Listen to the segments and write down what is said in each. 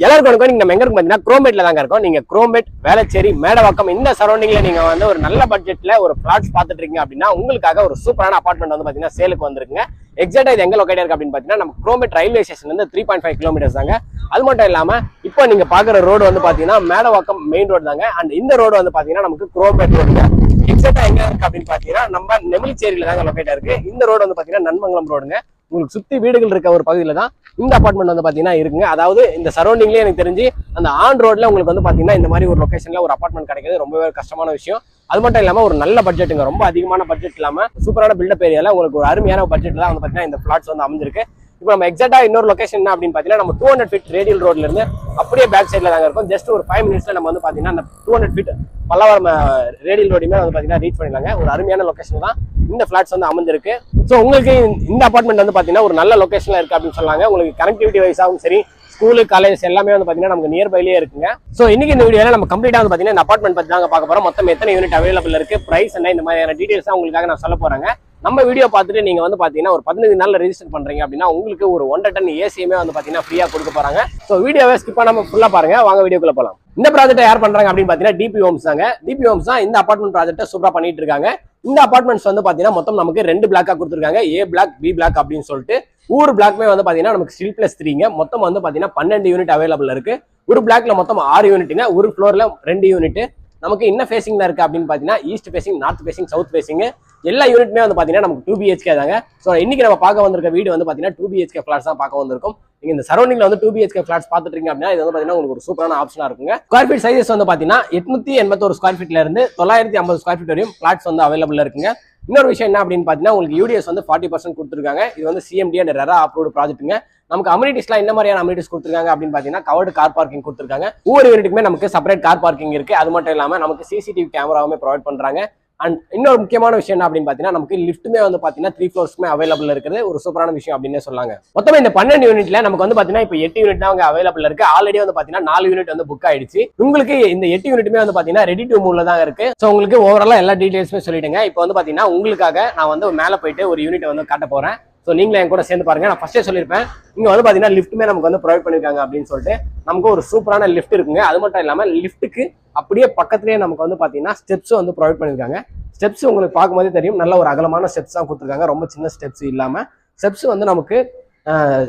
எல்லாருக்கும் வணக்கம். நீங்க நம்ம எங்க இருக்கும் பாத்தீங்கன்னா குரோமேட்ல தாங்க இருக்கோம். நீங்க குரோமேட், வேளச்சேரி, மேடவாக்கம் இந்த சரௌண்டிங்ல நீங்க வந்து ஒரு நல்ல பட்ஜெட்ல ஒரு பிளாட்ஸ் பாத்துட்டு இருக்கீங்க அப்படின்னா உங்களுக்காக ஒரு சூப்பரான அபார்ட்மெண்ட் வந்து பாத்தீங்கன்னா சேலுக்கு வந்திருக்குங்க. எக்ஸாக்டா இது எங்க லொகேட் இருக்கு அப்படின்னு பாத்தீங்கன்னா நம்ம குரோமேட் ரயில்வே ஸ்டேஷன்ல இருந்து 3.5 கிலோமீட்டர்ஸ் தாங்க. அது மட்டும் இல்லாம இப்போ நீங்க பாக்குற ரோடு வந்து பாத்தீங்கன்னா மேடவாக்கம் மெயின் ரோடு தாங்க. அண்ட் இந்த ரோடு வந்து பாத்தீங்கன்னா நமக்கு குரோமேட் ரோடுங்க. எக்ஸாக்டா எங்க இருக்கு அப்படின்னு பாத்தீங்கன்னா நம்ம நெமிலிச்சேரியில தாங்க லொகேட் இருக்கு. இந்த ரோடு வந்து பாத்தீங்கன்னா நன்மங்கலம் ரோடுங்க. உங்களுக்கு சுத்தி வீடுகள் இருக்க ஒரு பகுதியில தான் இந்த அபார்ட்மெண்ட் வந்து பாத்தீங்கன்னா இருக்குங்க. அதாவது இந்த சரௌண்டிங்லயே எனக்கு தெரிஞ்சு அந்த ஆன் ரோட்ல உங்களுக்கு வந்து பாத்தீங்கன்னா இந்த மாதிரி ஒரு லொகேஷன்ல ஒரு அபார்ட்மெண்ட் கிடைக்கிறது ரொம்பவே கஷ்டமான விஷயம். அது மட்டும் இல்லாம ஒரு நல்ல பட்ஜெட்டுங்க, ரொம்ப அதிகமான பட்ஜெட் இல்லாம சூப்பரான பில்டப் ஏரியால உங்களுக்கு ஒரு அருமையான பட்ஜெட்ல தான் வந்து பாத்தீங்கன்னா இந்த பிளாட்ஸ் வந்து அமைஞ்சிருக்கு. இப்போ நம்ம எக்ஸாக்டா இன்னொரு லொகேஷன் என்ன அப்படின்னு பாத்தீங்கன்னா நம்ம 200 ஃபீட் ரேடியல் ரோட்ல இருந்து அப்படியே பேக் சைட்ல தாங்க இருக்கும். ஜஸ்ட் ஒரு 5 மினிட்ஸ்ல நம்ம வந்து பாத்தீங்கன்னா அந்த 200 ஃபீட் பல்லவரம் ரேடியல் ரோடுமே வந்து பாத்தீங்கன்னா ரீச் பண்ணிடலாங்க. ஒரு அருமையான லொகேஷன் தான் இந்த பிளாட்ஸ் வந்து அமைஞ்சிருக்கு. ஸோ உங்களுக்கு இந்த அபார்ட்மெண்ட் வந்து பாத்தீங்கன்னா ஒரு நல்ல லொகேஷன்ல இருக்கு அப்படின்னு சொன்னாங்க. உங்களுக்கு கனெக்டிவிட்டி வைஸாகவும் சரி, ஸ்கூலு, காலேஜ் எல்லாமே வந்து பாத்தீங்கன்னா நமக்கு நியர்பைலேயே இருக்குங்க. ஸோ இன்னைக்கு இந்த வீடியோல நம்ம கம்ப்ளீட்டா வந்து பாத்தீங்கன்னா இந்த அபார்ட்மெண்ட் பத்தி தாங்க பார்க்க போறோம். மொத்தம் எத்தனை யூனிட் அவைலபிள் இருக்கு, பிரைஸ் என்ன, இந்த மாதிரியான டீடைல்ஸ் தான் உங்களுக்காக நான் சொல்ல போறேங்க. நம்ம வீடியோ பார்த்துட்டு நீங்க வந்து பாத்தீங்கன்னா ஒரு 15 நாள்ல ரெஜிஸ்டர் பண்றீங்க அப்படின்னா உங்களுக்கு ஒரு 1.5 டன் ஏசியுமே வந்து பாத்தீங்கன்னா ஃப்ரீயா கொடுக்க போறாங்க. ஸோ வீடியோவை ஸ்கிப் பண்ணாம ஃபுல்லா பாருங்க. வாங்க வீடியோக்குள்ள போலாம். இந்த ப்ராஜெக்ட் யார் பண்றாங்க அப்படின்னு பாத்தீங்கன்னா டிபி ஹோம்ஸ் தாங்க. டிபி ஹோம்ஸ் தான் இந்த அபார்ட்மெண்ட் ப்ராஜெக்ட்டை சூப்பரா பண்ணிட்டு இருக்காங்க. இந்த அபார்ட்மெண்ட்ஸ் வந்து பாத்தீங்கன்னா மொத்தம் நமக்கு 2 பிளாக்கா கொடுத்துருக்காங்க. ஏ பிளாக், பி பிளாக் அப்படின்னு சொல்லிட்டு ஒவ்வொரு பிளாக்மே வந்து பாத்தீங்கன்னா நமக்கு ஸ்டில் பிளஸ் 3ங்க. மொத்தம் வந்து பாத்தீங்கன்னா 12 யூனிட் அவைலபிள் இருக்கு. ஒரு பிளாக்ல மொத்தம் 6 யூனிட்டுங்க. ஒரு ஃப்ளோர்ல 2 யூனிட். நமக்கு என்ன ஃபேசிங்ல இருக்கு அப்படின்னு பாத்தீங்கன்னா east facing, north facing, south facing எல்லா யூனிட்டுமே வந்து பாத்தீங்கன்னா நமக்கு 2 BHK தாங்க. ஸோ இன்னைக்கு நம்ம பார்க்க வந்திருக்க வீடு வந்து பாத்தீங்கன்னா 2 BHK ஃபிளாட்ஸ் தான் பார்க்க வந்திருக்கும். நீங்க இந்த சரௌண்டிங்ல வந்து 2 BHK ஃபிளாட்ஸ் பார்த்துட்டு இருக்கீங்க அப்படின்னா இது வந்து பாத்தீங்கன்னா உங்களுக்கு ஒரு சூப்பரான ஆப்ஷனா இருக்குங்க. ஸ்கொயர் ஃபீட் சைஸஸ் வந்து பாத்தீங்கன்னா 881 ஸ்கொயர் ஃபீட்ல இருந்து 950 ஸ்கொயர் ஃபீட் வரையும் ஃபிளாட்ஸ் வந்து அவைலபிள் இருக்குங்க. இன்னொரு விஷயம் என்ன அப்படின்னு பாத்தீங்கன்னா உங்களுக்கு யூடிஎஸ் வந்து 40% கொடுத்துருக்காங்க. இது வந்து CMD அண்ட் ரெரா அப்ரூவ்டு ப்ராஜெக்ட்டுங்க. நமக்கு அமினிட்டிஸ்லாம் என்ன மாதிரியான அமினிட்டிஸ் கொடுத்துருக்காங்க அப்படின்னு பாத்தீங்கன்னா கவர்டு கார் பார்க்கிங் கொடுத்துருக்காங்க. ஒவ்வொரு யூனிட்டுக்குமே நமக்கு செப்பரேட் கார் பார்க்கிங் இருக்கு. அது மட்டும் இல்லாம நமக்கு CCTV கேமராவுமே ப்ரொவைட் பண்றாங்க. அண்ட் இன்னொரு முக்கியமான விஷயம் என்ன அப்படின்னு பாத்தீங்கன்னா நமக்கு லிஃப்ட்டுமே வந்து பாத்தீங்கன்னா 3 ஃப்ளோர்ஸ்க்குமே அவைலபிள் இருக்குது. ஒரு சூப்பரான விஷயம் அப்படின்னு சொல்லாங்க. மொத்தமே இந்த 12 யூனிட்ல நமக்கு வந்து பாத்தீங்கன்னா இப்போ 8 யூனிட் தான் அவைலபிள் இருக்கு. ஆல்ரெடி வந்து பாத்தீங்கன்னா 4 யூனிட் வந்து புக் ஆயிடுச்சு. உங்களுக்கு இந்த 8 யூனிட்டுமே வந்து பாத்தீங்கன்னா ரெடி டு மூவ்ல தான் இருக்கு. ஸோ உங்களுக்கு ஓவராலா எல்லா டீடைல்ஸுமே சொல்லிடுங்க. இப்போ வந்து பாத்தீங்கன்னா உங்களுக்காக நான் வந்து மேல போயிட்டு ஒரு யூனிட் வந்து காட்ட போறேன். ஸோ நீங்களே என் கூட சேர்ந்து பாருங்க. நான் ஃபர்ஸ்டே சொல்லியிருப்பேன் இங்க வந்து பாத்தீங்கன்னா லிஃப்ட்டுமே நமக்கு வந்து ப்ரொவைட் பண்ணிருக்காங்க அப்படின்னு சொல்லிட்டு நமக்கு ஒரு சூப்பரான லிஃப்ட் இருக்குங்க. அது மட்டும் இல்லாம லிஃப்ட்டுக்கு அப்படியே பக்கத்துலேயே நமக்கு வந்து பாத்தீங்கன்னா ஸ்டெப்ஸ் வந்து ப்ரொவைட் பண்ணிருக்காங்க. ஸ்டெப்ஸ் உங்களுக்கு பார்க்கும்போதே தெரியும், நல்ல ஒரு அகலமான ஸ்டெப்ஸ் தான் கொடுத்துருக்காங்க. ரொம்ப சின்ன ஸ்டெப்ஸ் இல்லாம ஸ்டெப்ஸ் வந்து நமக்கு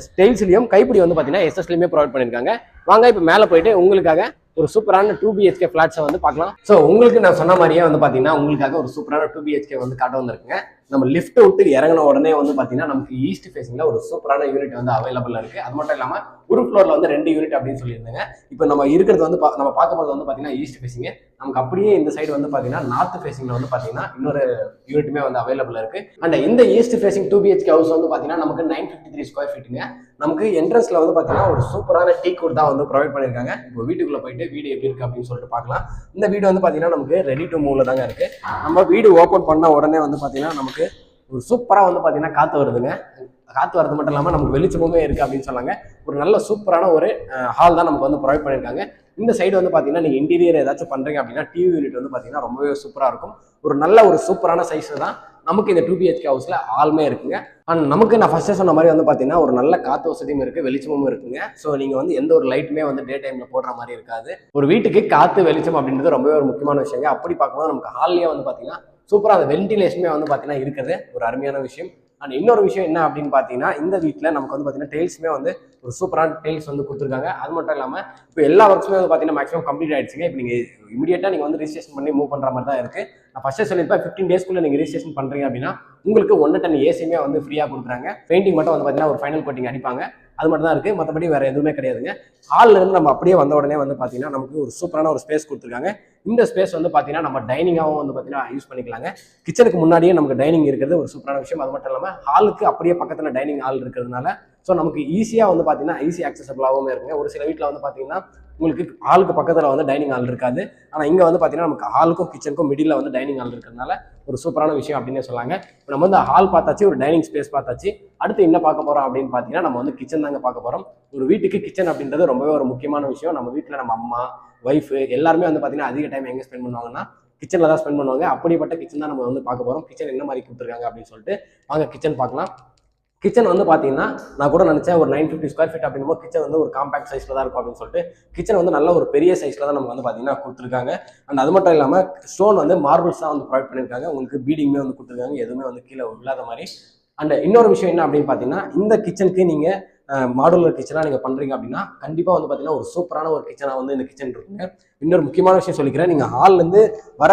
ஸ்டைல்ஸ்லயும் கைப்பிடி வந்து பாத்தீங்கன்னா எஸ்எஸ்லயுமே ப்ரொவைட் பண்ணிருக்காங்க. வாங்க இப்போ மேலே போயிட்டு உங்களுக்காக ஒரு சூப்பரான 2 BHK ஃபிளாட்ஸை வந்து பார்க்கலாம். ஸோ உங்களுக்கு நான் சொன்ன மாதிரியே வந்து பாத்தீங்கன்னா உங்களுக்காக ஒரு சூப்பரான 2 BHK வந்து காட்ட வந்திருக்குங்க. நம்ம லிஃப்ட் விட்டு இறங்கின உடனே வந்து பாத்தீங்கன்னா நமக்கு ஈஸ்ட் ஃபேசிங்ல ஒரு சூப்பரான யூனிட் வந்து அவைலபிள் இருக்கு. அது மட்டும் இல்லாம ஒரு ஃப்ளோர்ல வந்து 2 யூனிட் அப்படின்னு சொல்லியிருந்தாங்க. இப்போ நம்ம இருக்கிறது வந்து நம்ம பார்க்க போறது வந்து பாத்தீங்கன்னா ஈஸ்ட் ஃபேசிங். நமக்கு அப்படியே இந்த சைடு வந்து பாத்தீங்கன்னா நார்த் ஃபேசிங்ல வந்து பாத்தீங்கன்னா இன்னொரு யூனிட்டுமே வந்து அவைலபிள் இருக்கு. அண்ட் இந்த ஈஸ்ட் ஃபேசிங் 2 BHK ஹவுஸ் வந்து பாத்தீங்கன்னா நமக்கு 953 ஸ்கொயர் ஃபீட்டுங்க. நமக்கு என்ட்ரன்ஸ்ல வந்து பாத்தீங்கன்னா ஒரு சூப்பரான டீ குட் தான் வந்து ப்ரொவைட் பண்ணிருக்காங்க. இப்போ வீட்டுக்குள்ள போயிட்டு வீடு எப்படி இருக்கு அப்படின்னு சொல்லிட்டு பார்க்கலாம். இந்த வீடு வந்து பாத்தீங்கன்னா நமக்கு ரெடி டு மூவ்ல தாங்க இருக்கு. நம்ம வீடு ஓபன் பண்ண உடனே வந்து பாத்தீங்கன்னா நமக்கு ஒரு சூப்பரா வந்து பாத்தீங்கன்னா காத்து வருதுங்க. காத்து வரது மட்டும் இல்லாம நமக்கு வெளிச்சமுமே இருக்கு அப்படின்னு சொன்னாங்க. ஒரு நல்ல சூப்பரான ஒரு ஹால் தான் நமக்கு வந்து ப்ரொவைட் பண்ணிருக்காங்க. இந்த சைடு வந்து பாத்தீங்கன்னா நீங்க இன்டீரியர் ஏதாச்சும் பண்றீங்க அப்படின்னா டிவி யூனிட் வந்து பாத்தீங்கன்னா ரொம்பவே சூப்பரா இருக்கும். ஒரு நல்ல ஒரு சூப்பரான சைஸ் தான் நமக்கு இந்த 2 BHK ஹவுஸ்ல ஆளுமே இருக்குங்க. அண்ட் நமக்கு நான் ஃபர்ஸ்ட் சொன்ன மாதிரி வந்து பாத்தீங்கன்னா ஒரு நல்ல காத்து வசதியும் இருக்கு, வெளிச்சமும் இருக்குங்க. ஸோ நீங்க வந்து எந்த ஒரு லைட்டுமே வந்து டே டைம்ல போடுற மாதிரி இருக்காது. ஒரு வீட்டுக்கு காத்து வெளிச்சம் அப்படின்றது ரொம்பவே ஒரு முக்கியமான விஷயங்க. அப்படி பார்க்கும்போது நமக்கு ஹால்லயே வந்து பாத்தீங்கன்னா சூப்பரா அந்த வென்டிலேஷனுமே வந்து பாத்தீங்கன்னா இருக்குது, ஒரு அருமையான விஷயம். அண்ட் இன்னொரு விஷயம் என்ன அப்படின்னு பாத்தீங்கன்னா இந்த வீட்டுல நமக்கு வந்து பாத்தீங்கன்னா டைல்ஸுமே வந்து ஒரு சூப்பரான டைல்ஸ் வந்து கொடுத்துருக்காங்க. அது மட்டும் இல்லாம இப்போ எல்லா ஒர்க்ஸுமே வந்து பாத்தீங்கன்னா மேக்ஸிமம் கம்ப்ளீட் ஆயிடுச்சுங்க. இப்போ நீங்க இமீடியட்டா நீங்க வந்து ரிஜிஸ்ட்ரேஷன் பண்ணி மூவ் பண்ற மாதிரி தான் இருக்கு. நான் ஃபர்ஸ்ட் சொல்லியிருப்பேன் 15 டேஸ்க்குள்ள நீங்க ரிஜிஸ்ட்ரேஷன் பண்றீங்க அப்படின்னா உங்களுக்கு 1.5 டன் ஏசியுமே வந்து ஃப்ரீயா கொடுக்குறாங்க. பெயிண்டிங் மட்டும் வந்து பாத்தீங்கன்னா ஒரு ஃபைனல் கோட்டிங் அடிப்பாங்க. அது மட்டும் தான் இருக்கு, மற்றபடி வேற எதுவுமே கிடையாதுங்க. ஹால்ல இருந்து நம்ம அப்படியே வந்த உடனே வந்து பாத்தீங்கன்னா நமக்கு ஒரு சூப்பரான ஒரு ஸ்பேஸ் கொடுத்துருக்காங்க. இந்த ஸ்பேஸ் வந்து பாத்தீங்கன்னா நம்ம டைனிங்காகவும் வந்து பாத்தீங்கன்னா யூஸ் பண்ணிக்கலாங்க. கிச்சனுக்கு முன்னாடியே நமக்கு டைனிங் இருக்கிறது ஒரு சூப்பரான விஷயம். அது மட்டும் இல்லாம ஹாலுக்கு அப்படியே பக்கத்துல டைனிங் ஹால் இருக்கிறதுனால ஸோ நமக்கு ஈஸியா வந்து பாத்தீங்கன்னா ஈஸி ஆக்சசபிளாகவும் இருக்குங்க. ஒரு சில வீட்டில் வந்து பாத்தீங்கன்னா உங்களுக்கு ஹாலுக்கு பக்கத்துல வந்து டைனிங் ஹால் இருக்காது. ஆனா இங்க வந்து பாத்தீங்கன்னா நமக்கு ஹாலுக்கும் கிச்சனுக்கும் மிடில் வந்து டைனிங் ஹால் இருக்கிறதுனால ஒரு சூப்பரான விஷயம் அப்படின்னு சொல்லாங்க. இப்போ நம்ம வந்து ஹால் பார்த்தாச்சு, ஒரு டைனிங் ஸ்பேஸ் பார்த்தாச்சு. அடுத்து என்ன பார்க்க போறோம் அப்படின்னு பாத்தீங்கன்னா நம்ம வந்து கிச்சன் தாங்க பார்க்க போறோம். ஒரு வீட்டுக்கு கிச்சன் அப்படின்றது ரொம்பவே ஒரு முக்கியமான விஷயம். நம்ம வீட்டுல நம்ம அம்மா, ஒய்ஃப் எல்லாருமே வந்து பாத்தீங்கன்னா அதிக டைம் எங்க ஸ்பெண்ட் பண்ணுவாங்கன்னா கிச்சன்ல தான் ஸ்பெண்ட் பண்ணுவாங்க. அப்படிப்பட்ட கிச்சன் தான் நம்ம வந்து பார்க்க போறோம். கிச்சன் என்ன மாதிரி கொடுத்துருக்காங்க அப்படின்னு சொல்லிட்டு வாங்க கிச்சன் பார்க்கலாம். கிச்சன் வந்து பார்த்தீங்கன்னா நான் கூட நினச்சேன் ஒரு 950 ஸ்கொயர் ஃபீட் அப்படிங்கும்போது கிச்சன் வந்து ஒரு காம்பேக்ட் சைஸில் தான் இருக்கும் அப்படின்னு சொல்லிட்டு கிச்சன் வந்து நல்ல ஒரு பெரிய சைஸில் தான் நமக்கு வந்து பார்த்தீங்கன்னா கொடுத்துருக்காங்க. அண்ட் அது மட்டும் இல்லாமல் ஸ்டோன் வந்து மார்பிள்ஸ் தான் வந்து ப்ரொவைட் பண்ணியிருக்காங்க. உங்களுக்கு பீடிங்குமே வந்து கொடுத்துருக்காங்க, எதுவுமே வந்து கீழே இல்லாத மாதிரி. அண்ட் இன்னொரு விஷயம் என்ன அப்படின்னு பார்த்தீங்கன்னா இந்த கிச்சனுக்கு நீங்கள் மாடுலர் கிச்சனாக நீங்கள் பண்ணுறீங்க அப்படின்னா கண்டிப்பாக வந்து பார்த்தீங்கன்னா ஒரு சூப்பரான ஒரு கிச்சனாக வந்து இந்த கிச்சன் இருக்குங்க. இன்னொரு முக்கியமான விஷயம் சொல்லிக்கிறேன், நீங்கள் ஹால்லேருந்து வர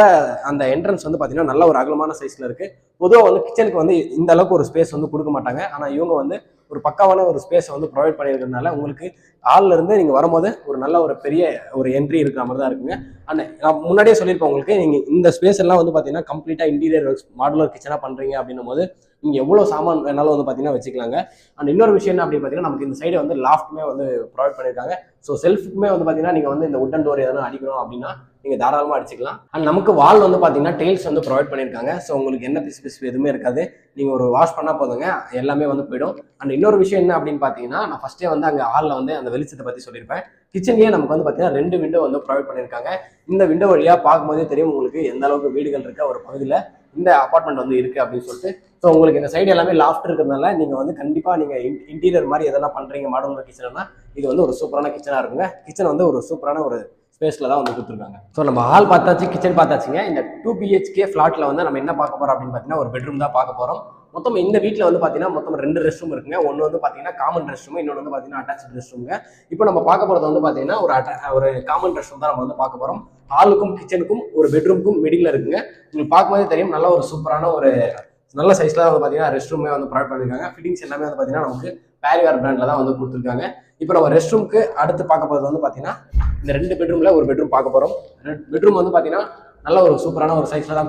அந்த என்ட்ரன்ஸ் வந்து பார்த்தீங்கன்னா நல்ல ஒரு அகலமான சைஸில் இருக்குது. பொதுவாக வந்து கிச்சனுக்கு வந்து இந்த அளவுக்கு ஒரு ஸ்பேஸ் வந்து கொடுக்க மாட்டாங்க. ஆனால் இவங்க வந்து ஒரு பக்காவான ஒரு ஸ்பேஸை வந்து ப்ரொவைட் பண்ணியிருக்கிறதுனால உங்களுக்கு ஹாலில் இருந்து நீங்கள் வரும்போது ஒரு நல்ல ஒரு பெரிய ஒரு என்ட்ரி இருக்கிற மாதிரி தான் இருக்குங்க. அண்ட் நான் முன்னாடியே சொல்லியிருப்பேன் உங்களுக்கு, நீங்கள் இந்த ஸ்பேஸ் எல்லாம் வந்து பார்த்தீங்கன்னா கம்ப்ளீட்டாக இன்டீரியர் மாடுலர் கிச்சனாக பண்ணுறீங்க அப்படின்னும் போது நீங்கள் எவ்வளோ சாமான் வேணாலும் வந்து பார்த்தீங்கன்னா வச்சுக்கலாங்க. அண்ட் இன்னொரு விஷயம் என்ன அப்படின்னு பார்த்தீங்கன்னா நமக்கு இந்த சைடு வந்து லாஃப்ட்டுமே வந்து ப்ரொவைட் பண்ணியிருக்காங்க. ஸோ செல்ஃபுக்குமே வந்து பார்த்தீங்கன்னா நீங்கள் வந்து இந்த உட்டன் டோர் எதனா அடிக்கணும் அப்படின்னா நீங்கள் தாராளமாக அடிச்சிக்கலாம். அண்ட் நமக்கு வால் வந்து பார்த்தீங்கன்னா டெயில்ஸ் வந்து ப்ரொவைட் பண்ணியிருக்காங்க. ஸோ உங்களுக்கு என்ன பிசு எதுவுமே இருக்காது, நீங்கள் ஒரு வாஷ் பண்ணால் போதுங்க, எல்லாமே வந்து போயிடும். அண்ட் இன்னொரு விஷயம் என்ன அப்படின்னு பார்த்தீங்கன்னா நான் ஃபஸ்ட்டே வந்து அங்கே ஹாலில் வந்து அந்த வெளிச்சத்தை பற்றி சொல்லியிருப்பேன். கிச்சன்லேயே நமக்கு வந்து பார்த்தீங்கன்னா 2 விண்டோ வந்து ப்ரொவைட் பண்ணியிருக்காங்க. இந்த விண்டோ வழியாக பார்க்கும்போதே தெரியும் உங்களுக்கு எந்த அளவுக்கு வீடுகள் இருக்க ஒரு பகுதியில் இந்த அபார்ட்மெண்ட் வந்து இருக்குது அப்படின்னு சொல்லிட்டு. ஸோ உங்களுக்கு இந்த சைடு எல்லாமே லாஃப்ட் இருக்கிறதுனால நீங்கள் வந்து கண்டிப்பாக நீங்கள் இன்டீரியர் மாதிரி எதனா பண்ணுறீங்க மாடுலர் கிச்சன்னா இது வந்து ஒரு சூப்பரான கிச்சனாக இருக்குங்க. கிச்சன் வந்து ஒரு சூப்பரான ஒரு ஸ்பேஸில் தான் வந்து கொடுத்துருக்காங்க. ஸோ நம்ம ஹால் பார்த்தாச்சு, கிச்சன் பார்த்தாச்சுங்க. இந்த 2 BHK ஃப்ளாட்டில் வந்து நம்ம என்ன பார்க்க போகிறோம் அப்படின்னு பார்த்தீங்கன்னா ஒரு பெட்ரூம் தான் பார்க்க போகிறோம். மொத்தம் இந்த வீட்டில் வந்து பார்த்தீங்கன்னா மொத்தம் 2 ரெஸ்ட் ரூம் இருக்குங்க. ஒன்று வந்து பார்த்தீங்கன்னா காமன் ரெஸ்ட் ரூம், இன்னொன்று வந்து பார்த்தீங்கன்னா அட்டாச் ரெஸ்ட் ரூமுங்க. இப்போ நம்ம பார்க்க போகிறது வந்து பார்த்தீங்கன்னா ஒரு காமன் ரெஸ்ட் ரூம் தான் நம்ம வந்து பார்க்க போகிறோம். ஹாலுக்கும் கிச்சனுக்கும் ஒரு பெட்ரூமுக்கும் மிடில் இருக்குங்க. உங்களுக்கு பார்க்கும்போதே தெரியும் நல்ல ஒரு சூப்பரான ஒரு நல்ல சைஸ்ல வந்து பார்த்தீங்கன்னா ரெஸ்ட் ரூமே வந்து ப்ரொவைட் பண்ணியிருக்காங்க. ஃபிட்டிங்ஸ் எல்லாமே வந்து பார்த்தீங்கன்னா நமக்கு பேரிவேர் பிராண்டில் தான் வந்து கொடுத்துருக்காங்க. இப்போ நம்ம ரெஸ்ட் ரூமுக்கு அடுத்து பார்க்க போகிறது வந்து பார்த்தீங்கன்னா இந்த 2 பெட்ரூமில் ஒரு பெட்ரூம் பார்க்க போகிறோம். பெட்ரூம் வந்து பார்த்தீங்கன்னா நல்ல ஒரு சூப்பரான ஒரு சைஸ்ல தான்